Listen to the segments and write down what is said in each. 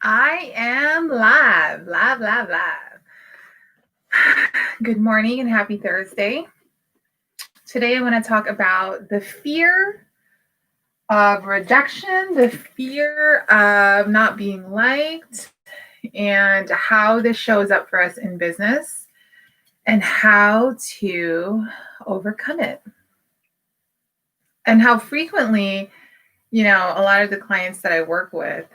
I am live. Good morning and happy Thursday. Today I want to talk about the fear of rejection, the fear of not being liked, and how this shows up for us in business and how to overcome it. And how frequently, a lot of the clients that I work with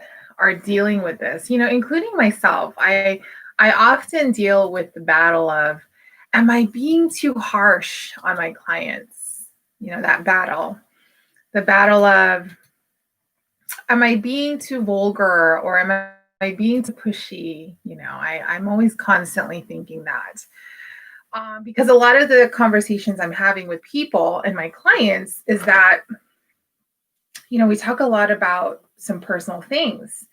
are dealing with this, including myself. I often deal with the battle of, am I being too harsh on my clients? That battle, the battle of, am I being too vulgar or am I being too pushy? I'm always constantly thinking that. Because a lot of the conversations I'm having with people and my clients is that, we talk a lot about some personal things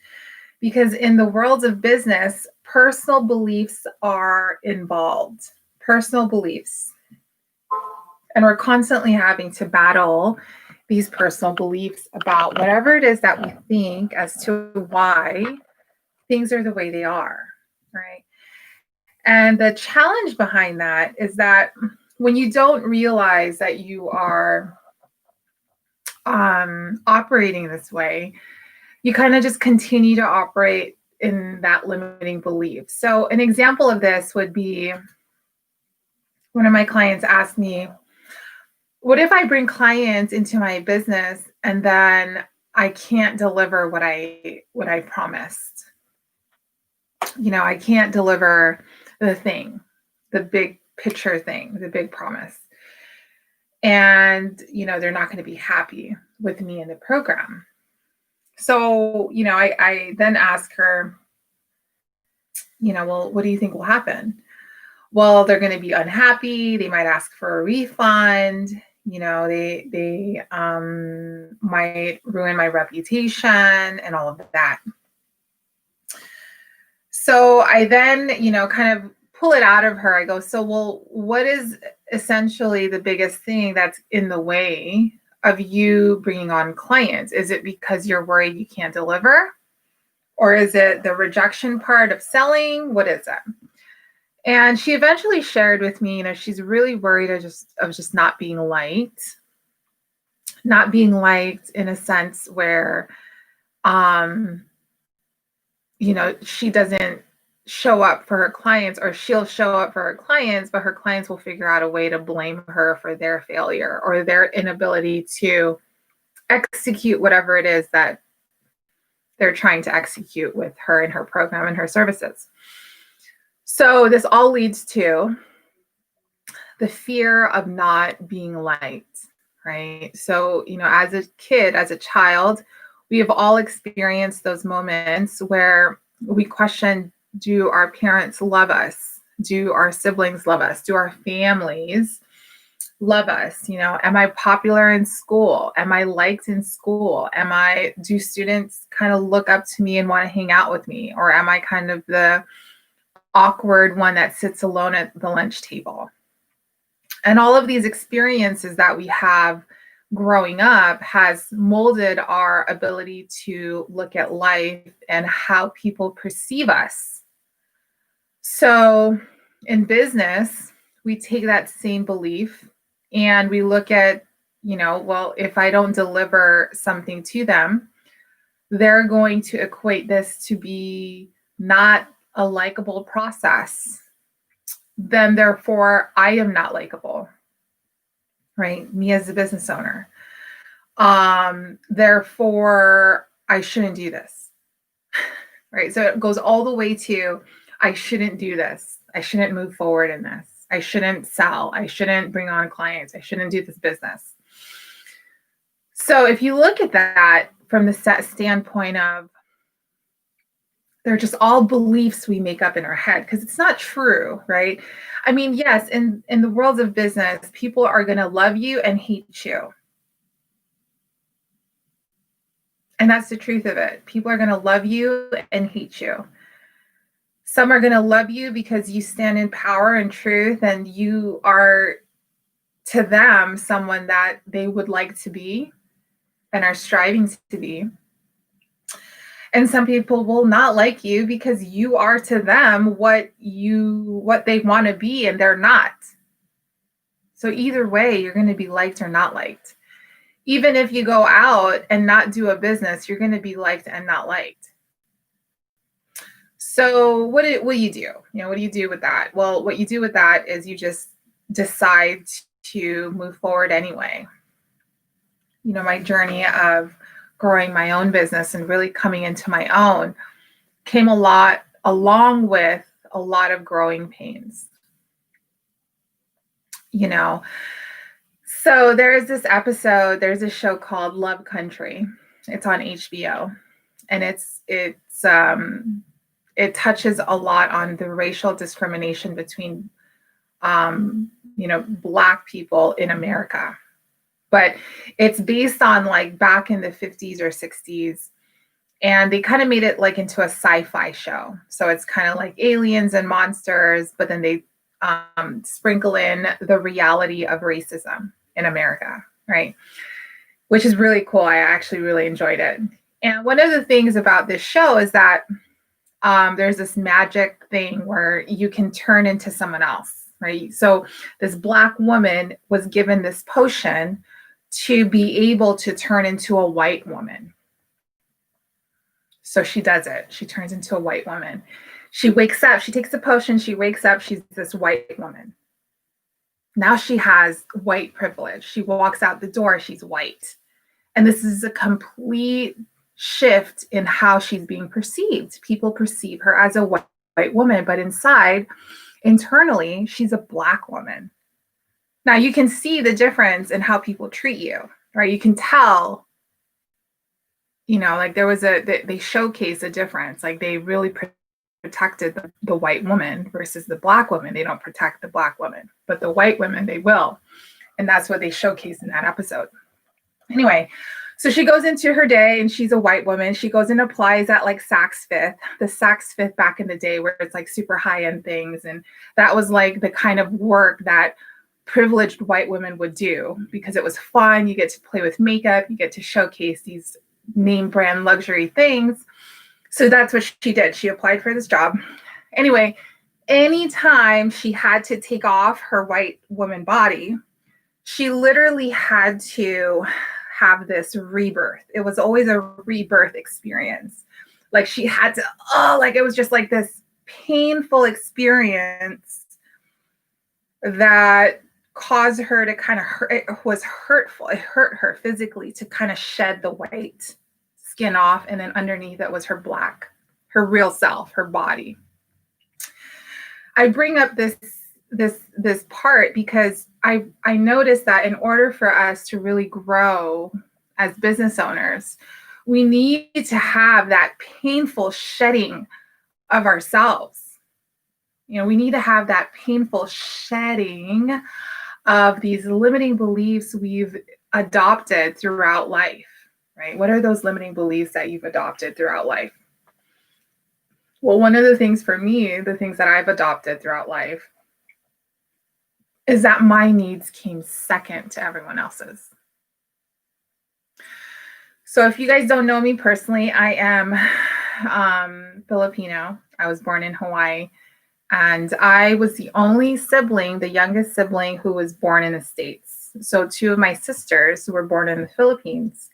because in the world of business, personal beliefs are involved. Personal beliefs. And we're constantly having to battle these personal beliefs about whatever it is that we think as to why things are the way they are, right? And the challenge behind that is that when you don't realize that you are operating this way, you kind of just continue to operate in that limiting belief. So, an example of this would be one of my clients asked me, what if I bring clients into my business and then I can't deliver what I promised? I can't deliver the thing, the big picture thing, the big promise. And, they're not going to be happy with me in the program. So, I then ask her, well, what do you think will happen? Well, they're going to be unhappy. They might ask for a refund. They might ruin my reputation and all of that. So I then, kind of pull it out of her. I go, so, well, what is essentially the biggest thing that's in the way of you bringing on clients? Is it because you're worried you can't deliver? Or is it the rejection part of selling? What is it? And she eventually shared with me, she's really worried of just not being liked in a sense where, she doesn't show up for her clients, or she'll show up for her clients, but her clients will figure out a way to blame her for their failure or their inability to execute whatever it is that they're trying to execute with her and her program and her services. So this all leads to the fear of not being liked, right? So, as a kid, as a child, we have all experienced those moments where we question, do our parents love us? Do our siblings love us? Do our families love us? Am I popular in school? Am I liked in school? Do students kind of look up to me and want to hang out with me? Or am I kind of the awkward one that sits alone at the lunch table? And all of these experiences that we have growing up has molded our ability to look at life and how people perceive us. So in business, we take that same belief and we look at, well, if I don't deliver something to them, they're going to equate this to be not a likable process. Then therefore I am not likable, right? Me as a business owner. Therefore I shouldn't do this, right? So it goes all the way to, I shouldn't do this. I shouldn't move forward in this. I shouldn't sell. I shouldn't bring on clients. I shouldn't do this business. So if you look at that from the standpoint of, they're just all beliefs we make up in our head because it's not true, right? I mean, yes, in the world of business, people are going to love you and hate you. And that's the truth of it. People are going to love you and hate you. Some are going to love you because you stand in power and truth and you are, to them, someone that they would like to be and are striving to be. And some people will not like you because you are to them what they want to be, and they're not. So either way, you're going to be liked or not liked. Even if you go out and not do a business, you're going to be liked and not liked. So what do you do? What do you do with that? Well, what you do with that is you just decide to move forward anyway. My journey of growing my own business and really coming into my own came along with a lot of growing pains. So there's a show called Love Country. It's on HBO, and it touches a lot on the racial discrimination between Black people in America. But it's based on like back in the 50s or 60s, and they kind of made it like into a sci-fi show. So it's kind of like aliens and monsters, but then they sprinkle in the reality of racism in America, right? Which is really cool. I actually really enjoyed it. And one of the things about this show is that there's this magic thing where you can turn into someone else, right? So this Black woman was given this potion to be able to turn into a white woman. So she does it. She turns into a white woman. She wakes up, she takes the potion, she wakes up, she's this white woman. Now she has white privilege. She walks out the door, she's white. And this is a complete shift in how she's being perceived. People perceive her as a white woman, but internally, she's a Black woman. Now you can see the difference in how people treat you, right? You can tell, like they showcase a difference. Like they really protected the white woman versus the Black woman. They don't protect the Black woman, but the white women, they will. And that's what they showcase in that episode. Anyway, so she goes into her day and she's a white woman. She goes and applies at like Saks Fifth, the Saks Fifth back in the day where it's like super high-end things. And that was like the kind of work that privileged white women would do because it was fun. You get to play with makeup. You get to showcase these name brand luxury things. So that's what she did. She applied for this job. Anyway, anytime she had to take off her white woman body, she literally had to have this rebirth. It was always a rebirth experience. Like she had to, it was just like this painful experience that caused her to kind of hurt. It was hurtful. It hurt her physically to kind of shed the white skin off. And then underneath it was her Black, her real self, her body. I bring up this part because I noticed that in order for us to really grow as business owners, we need to have that painful shedding of ourselves. We need to have that painful shedding of these limiting beliefs we've adopted throughout life, right? What are those limiting beliefs that you've adopted throughout life? Well, one of the things for me, the things that I've adopted throughout life is that my needs came second to everyone else's. So if you guys don't know me personally, I am Filipino. I was born in Hawaii. And I was the only sibling, the youngest sibling who was born in the States. So two of my sisters were born in the Philippines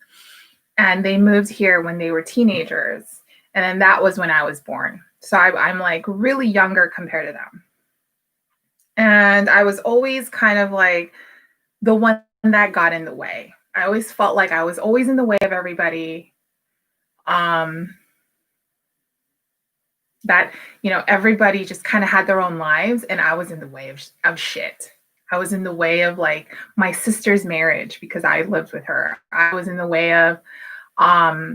and they moved here when they were teenagers. And then that was when I was born. So I'm like really younger compared to them. And I was always kind of like the one that got in the way. I always felt like I was always in the way of everybody. That, everybody just kind of had their own lives and I was in the way of shit. I was in the way of like my sister's marriage because I lived with her. I was in the way of my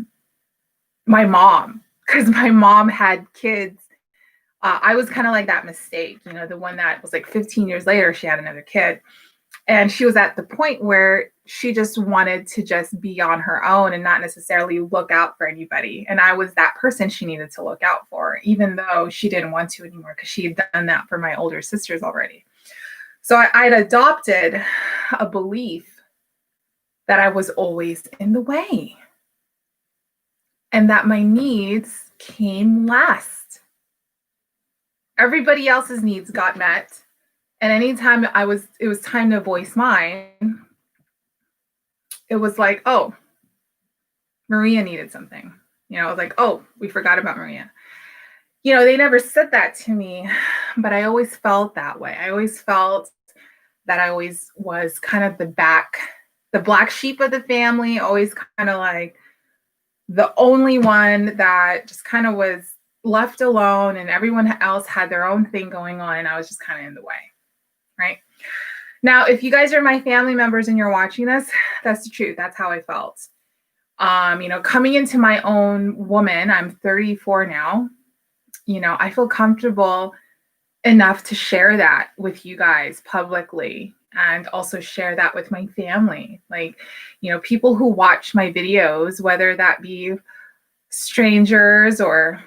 mom because my mom had kids. I was kind of like that mistake, the one that was like 15 years later, she had another kid. And she was at the point where she just wanted to just be on her own and not necessarily look out for anybody. And I was that person she needed to look out for, even though she didn't want to anymore because she had done that for my older sisters already. So I'd adopted a belief that I was always in the way. and that my needs came last. Everybody else's needs got met. And anytime it was time to voice mine, it was like, oh, Maria needed something. It was like, oh, we forgot about Maria. They never said that to me, but I always felt that way. I always felt that I always was kind of the black sheep of the family, always kind of like the only one that just kind of was left alone, and everyone else had their own thing going on, and I was just kind of in the way, right? Now, if you guys are my family members and you're watching this, that's the truth. That's how I felt. Coming into my own woman, I'm 34 now. I feel comfortable enough to share that with you guys publicly, and also share that with my family. Like, people who watch my videos, whether that be strangers or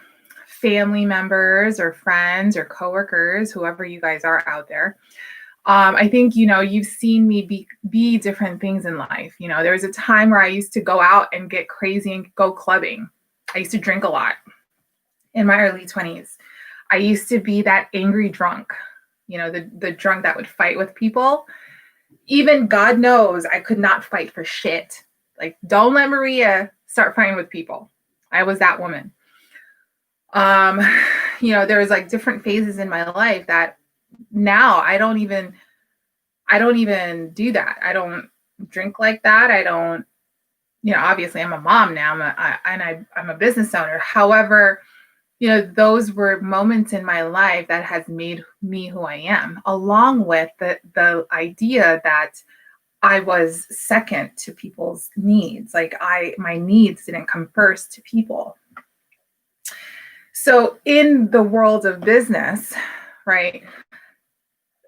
family members or friends or coworkers, whoever you guys are out there. I think, you've seen me be different things in life. There was a time where I used to go out and get crazy and go clubbing. I used to drink a lot in my early 20s. I used to be that angry drunk, the drunk that would fight with people. Even God knows I could not fight for shit. Like, don't let Maria start fighting with people. I was that woman. There was like different phases in my life that now I don't even do that. I don't drink like that. I don't, obviously I'm a mom now. I'm a business owner. However, those were moments in my life that has made me who I am, along with the idea that I was second to people's needs. Like my needs didn't come first to people. So in the world of business, right,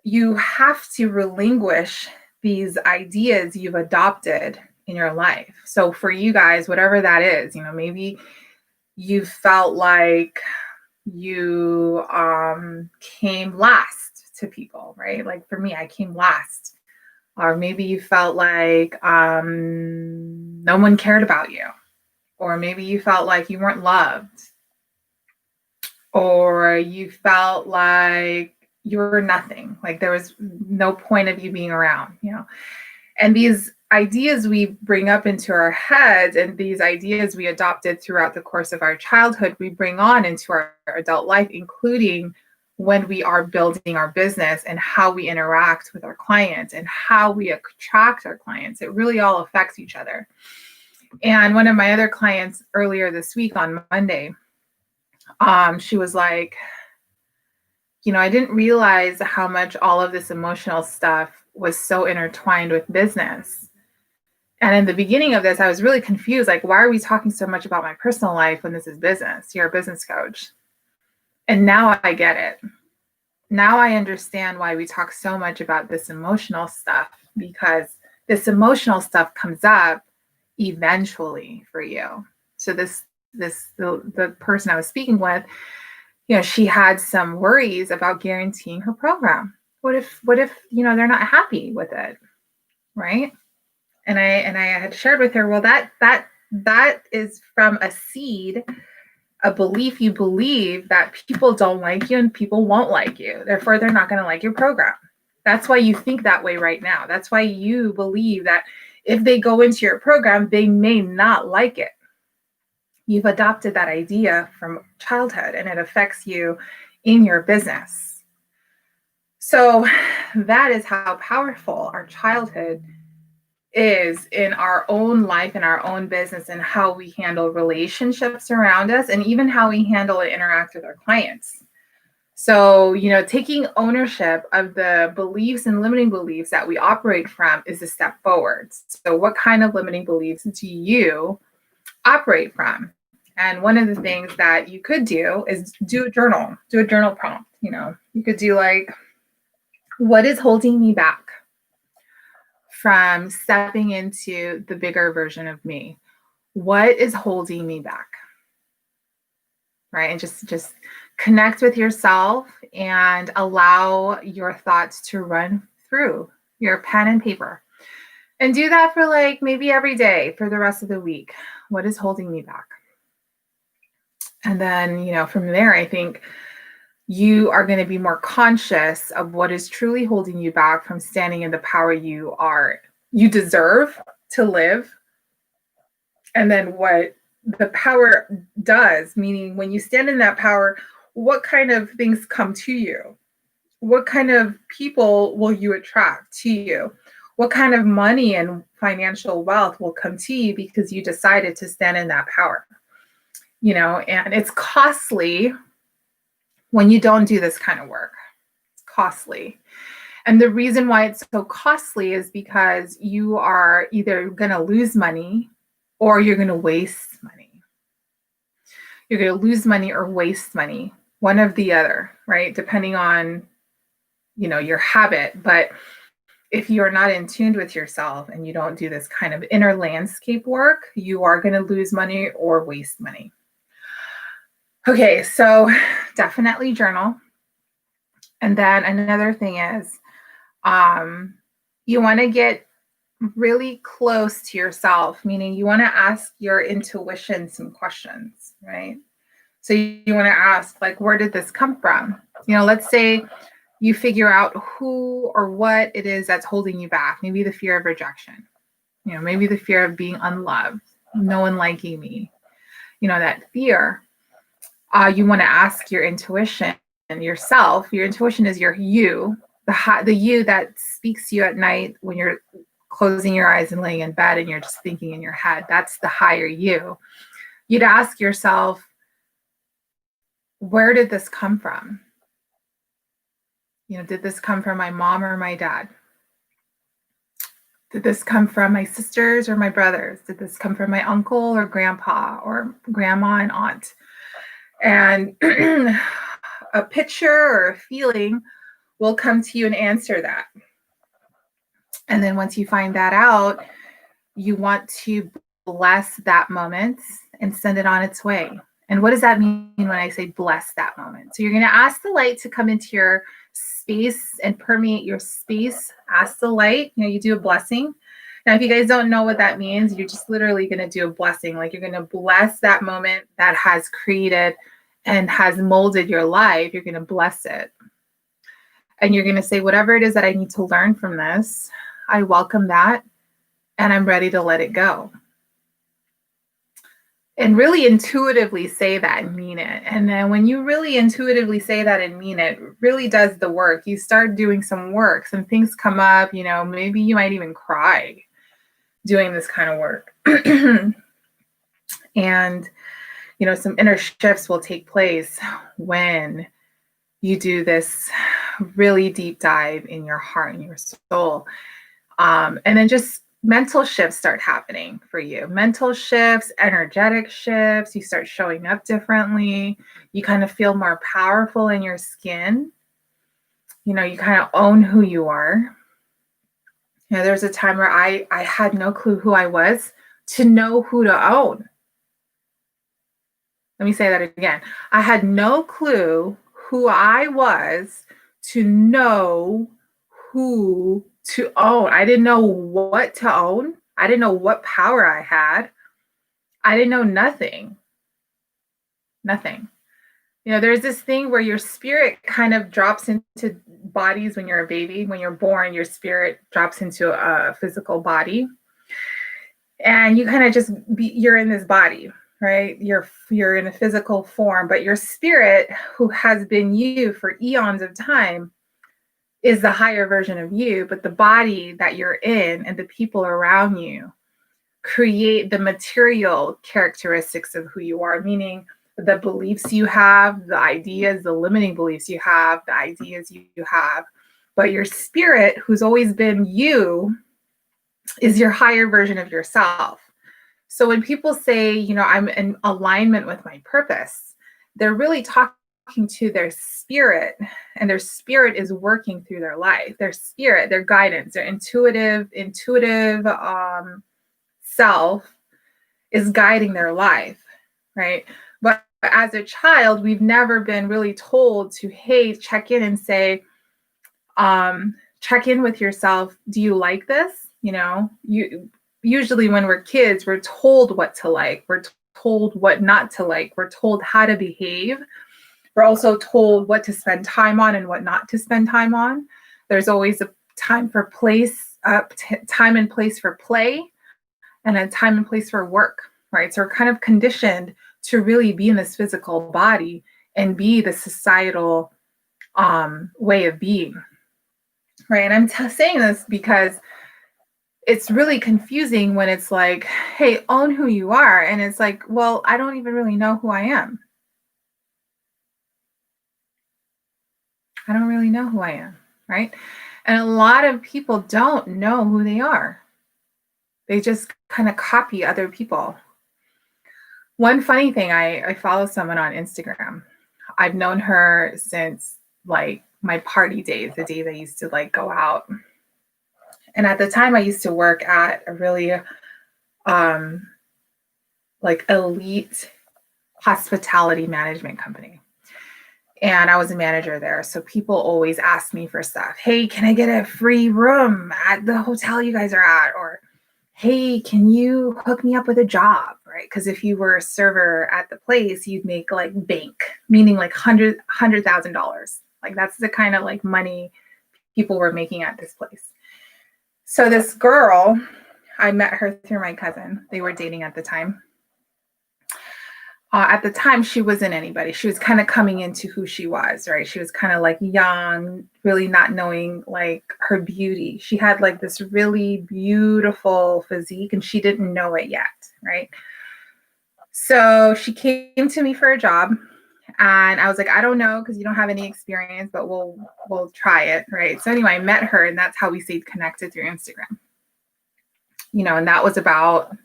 you have to relinquish these ideas you've adopted in your life. So for you guys, whatever that is, maybe you felt like you came last to people, right? Like for me, I came last. Or maybe you felt like no one cared about you. Or maybe you felt like you weren't loved. Or you felt like you were nothing, like there was no point of you being around, And these ideas we bring up into our heads, and these ideas we adopted throughout the course of our childhood, we bring on into our adult life, including when we are building our business and how we interact with our clients and how we attract our clients. It really all affects each other. And one of my other clients earlier this week on Monday, she was like, I didn't realize how much all of this emotional stuff was so intertwined with business. And in the beginning of this, I was really confused. Like, why are we talking so much about my personal life when this is business? You're a business coach. And now I get it. Now I understand why we talk so much about this emotional stuff, because this emotional stuff comes up eventually for you. So the person I was speaking with, she had some worries about guaranteeing her program. What if they're not happy with it, right? And I had shared with her, well, that is from a seed, a belief you believe that people don't like you and people won't like you. Therefore, they're not going to like your program. That's why you think that way right now. That's why you believe that if they go into your program, they may not like it. You've adopted that idea from childhood, and it affects you in your business. So that is how powerful our childhood is in our own life, in our own business, and how we handle relationships around us, and even how we handle and interact with our clients. So, taking ownership of the beliefs and limiting beliefs that we operate from is a step forward. So what kind of limiting beliefs do you operate from? And one of the things that you could do is do a journal prompt. You could do like, what is holding me back from stepping into the bigger version of me? What is holding me back? Right? And just connect with yourself and allow your thoughts to run through your pen and paper. And do that for like maybe every day for the rest of the week. What is holding me back? And then, from there, I think you are going to be more conscious of what is truly holding you back from standing in the power you deserve to live. And then what the power does, meaning when you stand in that power, what kind of things come to you? What kind of people will you attract to you? What kind of money and financial wealth will come to you because you decided to stand in that power? And it's costly when you don't do this kind of work. It's costly. And the reason why it's so costly is because you are either going to lose money or you're going to waste money. You're going to lose money or waste money, one of the other, right? Depending on, your habit. But if you're not in tune with yourself and you don't do this kind of inner landscape work, you are going to lose money or waste money. Okay, so definitely journal. And then another thing is, you want to get really close to yourself, meaning you want to ask your intuition some questions, right? So you want to ask, like, where did this come from? Let's say you figure out who or what it is that's holding you back. Maybe the fear of rejection, maybe the fear of being unloved, no one liking me, that fear. You want to ask your intuition and yourself. Your intuition is your you, the you that speaks to you at night when you're closing your eyes and laying in bed and you're just thinking in your head. That's the higher you. You'd ask yourself, where did this come from? Did this come from my mom or my dad? Did this come from my sisters or my brothers? Did this come from my uncle or grandpa or grandma and aunt? And a picture or a feeling will come to you and answer that. And then once you find that out, you want to bless that moment and send it on its way. And what does that mean when I say bless that moment? So you're going to ask the light to come into your space and permeate your space. Ask the light, you do a blessing. Now, if you guys don't know what that means, you're just literally going to do a blessing. Like, you're going to bless that moment that has created and has molded your life. You're going to bless it. And you're going to say, whatever it is that I need to learn from this, I welcome that, and I'm ready to let it go. And really intuitively say that and mean it. And then when you really intuitively say that and mean it, it really does the work. You start doing some work, some things come up, maybe you might even cry doing this kind of work. And, some inner shifts will take place when you do this really deep dive in your heart and your soul. And then just mental shifts start happening for you. Mental shifts, energetic shifts. You start showing up differently. You kind of feel more powerful in your skin. You kind of own who you are. There's a time where I had no clue who I was to know who to own. Let me say that again. I had no clue who I was to know who to own. I didn't know what to own. I didn't know what power I had. I didn't know nothing. Nothing. There's this thing where your spirit kind of drops into bodies when you're a baby. When you're born, your spirit drops into a physical body. And you kind of just you're in this body, right? You're in a physical form, but your spirit, who has been you for eons of time, is the higher version of you. But the body that you're in and the people around you create the material characteristics of who you are, meaning the beliefs you have, the ideas, the limiting beliefs you have, the ideas you have. But your spirit, who's always been you, is your higher version of yourself. So when people say, I'm in alignment with my purpose, they're really talking to their spirit, and their spirit is working through their life. Their spirit, their guidance, their intuitive self is guiding their life, right? But as a child, we've never been really told to, hey, check in and say, check in with yourself. Do you like this? You usually when we're kids, we're told what to like. We're told what not to like. We're told how to behave. We're also told what to spend time on and what not to spend time on. There's always a time and place for play, and a time and place for work, right? So we're kind of conditioned to really be in this physical body and be the societal way of being, right? And I'm saying this because it's really confusing when it's like, hey, own who you are. And it's like, well, I don't even really know who I am. I don't really know who I am, right? And a lot of people don't know who they are. They just kind of copy other people. One funny thing, I follow someone on Instagram. I've known her since like my party days, the days I used to like go out. And at the time I used to work at a really like elite hospitality management company. And I was a manager there. So people always ask me for stuff. Hey, can I get a free room at the hotel you guys are at? Or, hey, can you hook me up with a job? Right? Because if you were a server at the place, you'd make like bank, meaning like $100,000. Like that's the kind of like money people were making at this place. So this girl, I met her through my cousin. They were dating at the time. At the time, she wasn't anybody. She was kind of coming into who she was, right? She was kind of like young, really not knowing like her beauty. She had like this really beautiful physique and she didn't know it yet, right? So she came to me for a job and I was like, I don't know because you don't have any experience, but we'll try it, right? So anyway, I met her and that's how we stayed connected through Instagram. You know, and that was about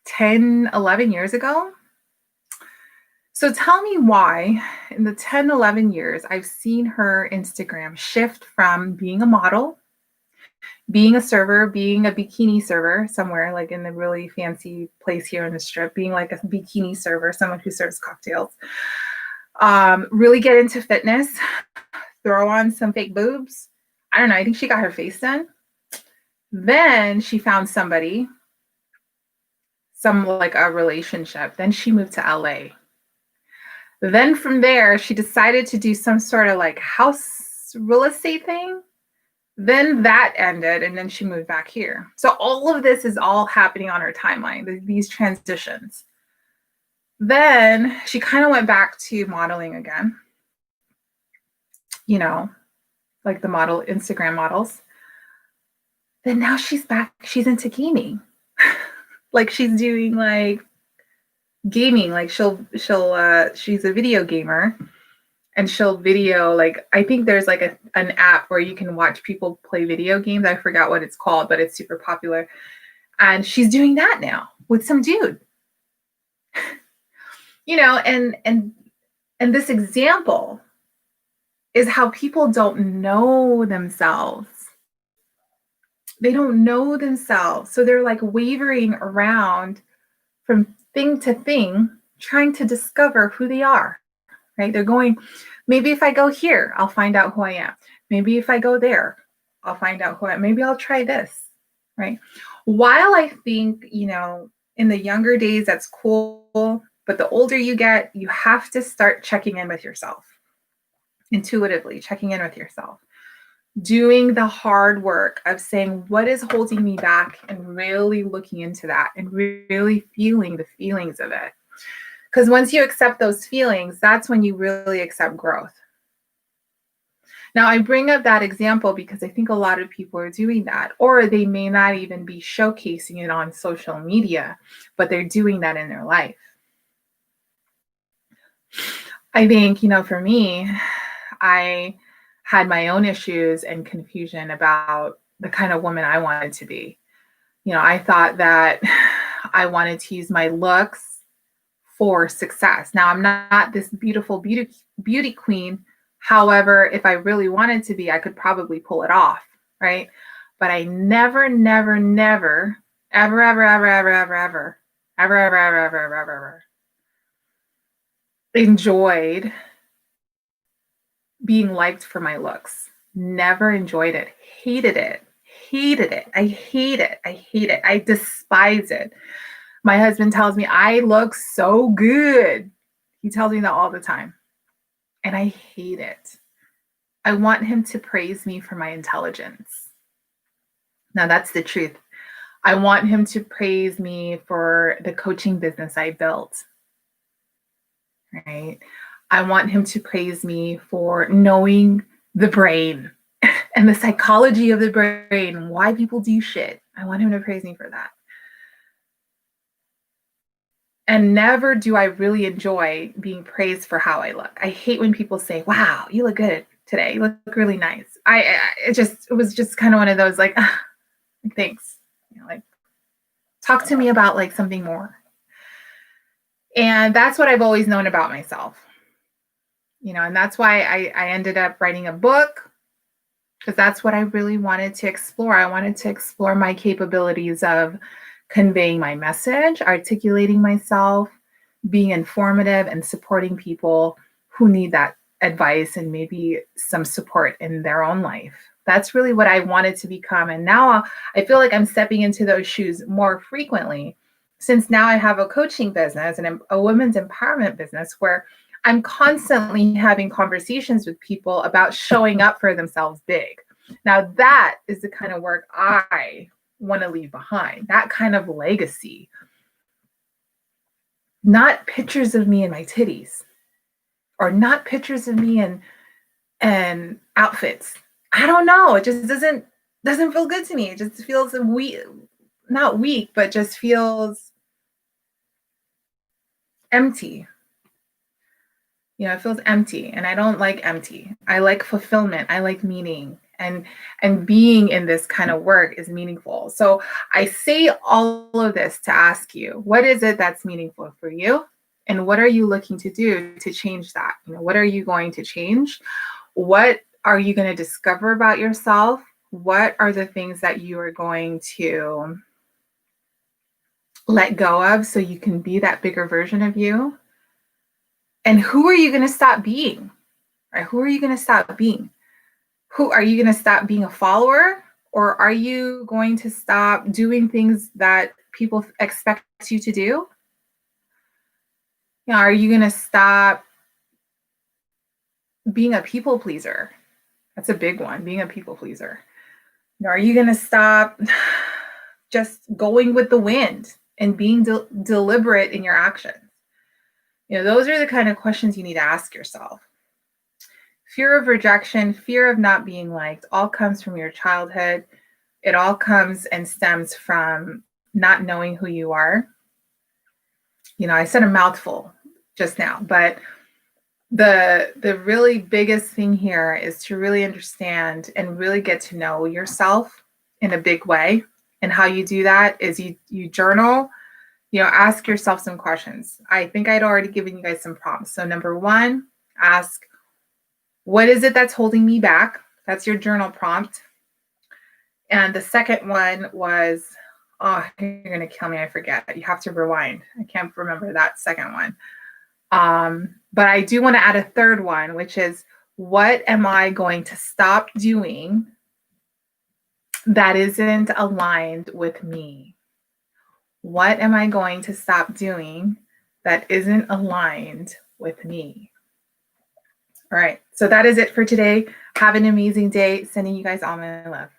10, 11 years ago. So tell me why in the 10, 11 years, I've seen her Instagram shift from being a model, being a server, being a bikini server somewhere like in the really fancy place here in the Strip, being like a bikini server, someone who serves cocktails, really get into fitness, throw on some fake boobs. I don't know. I think she got her face done. Then she found somebody, some like a relationship. Then she moved to LA. Then from there, she decided to do some sort of like house real estate thing. Then that ended, and then she moved back here. So all of this is all happening on her timeline, these transitions. Then she kind of went back to modeling again, you know, like the model, Instagram models. Then now she's back, she's into gaming. Like she's doing like gaming, like she's a video gamer and she'll video, like I think there's like an app where you can watch people play video games. I forgot what it's called, but it's super popular. And she's doing that now with some dude. You know, and this example is how people don't know themselves. They don't know themselves. So they're like wavering around from thing to thing, trying to discover who they are, right? They're going, maybe if I go here, I'll find out who I am. Maybe if I go there, I'll find out who I am. Maybe I'll try this, right? While I think, you know, in the younger days, that's cool. But the older you get, you have to start checking in with yourself, intuitively checking in with yourself, doing the hard work of saying, what is holding me back, and really looking into that and really feeling the feelings of it. Because once you accept those feelings, that's when you really accept growth. Now, I bring up that example because I think a lot of people are doing that, or they may not even be showcasing it on social media, but they're doing that in their life. I think, you know, for me, I had my own issues and confusion about the kind of woman I wanted to be. You know, I thought that I wanted to use my looks for success. Now, I'm not this beautiful beauty queen. However, if I really wanted to be, I could probably pull it off, right? But I never, ever, enjoyed being liked for my looks. Never enjoyed it. Hated it. I hate it. I despise it. My husband tells me I look so good. He tells me that all the time. And I hate it. I want him to praise me for my intelligence. Now, that's the truth. I want him to praise me for the coaching business I built, right? I want him to praise me for knowing the brain and the psychology of the brain, why people do shit. I want him to praise me for that. And never do I really enjoy being praised for how I look. I hate when people say, "Wow, you look good today. You look really nice." It was just kind of one of those like, thanks. Like talk to me about like something more. And that's what I've always known about myself. And that's why I ended up writing a book, because that's what I really wanted to explore. I wanted to explore my capabilities of conveying my message, articulating myself, being informative, and supporting people who need that advice and maybe some support in their own life. That's really what I wanted to become. And now I feel like I'm stepping into those shoes more frequently, since now I have a coaching business and a women's empowerment business where I'm constantly having conversations with people about showing up for themselves big. Now, that is the kind of work I want to leave behind, that kind of legacy. Not pictures of me and my titties, or not pictures of me and outfits. I don't know. It just doesn't feel good to me. It just feels weak, not weak, but just feels empty. It feels empty, and I don't like empty. I like fulfillment. I like meaning, and being in this kind of work is meaningful. So I say all of this to ask you, what is it that's meaningful for you? And what are you looking to do to change that? What are you going to change? What are you going to discover about yourself? What are the things that you are going to let go of so you can be that bigger version of you? And who are you going to stop being? Right? Who are you going to stop being? Who are you going to stop being a follower? Or are you going to stop doing things that people expect you to do? Are you going to stop being a people pleaser? That's a big one, being a people pleaser. Are you going to stop just going with the wind and being deliberate in your actions? Those are the kind of questions you need to ask yourself. Fear of rejection, fear of not being liked, all comes from your childhood. It all comes and stems from not knowing who you are. I said a mouthful just now, but the really biggest thing here is to really understand and really get to know yourself in a big way. And how you do that is you journal, ask yourself some questions. I think I'd already given you guys some prompts. So number one, ask, what is it that's holding me back? That's your journal prompt. And the second one was, oh, you're going to kill me. I forget. You have to rewind. I can't remember that second one. But I do want to add a third one, which is, what am I going to stop doing that isn't aligned with me? What am I going to stop doing that isn't aligned with me? All right. So that is it for today. Have an amazing day. Sending you guys all my love.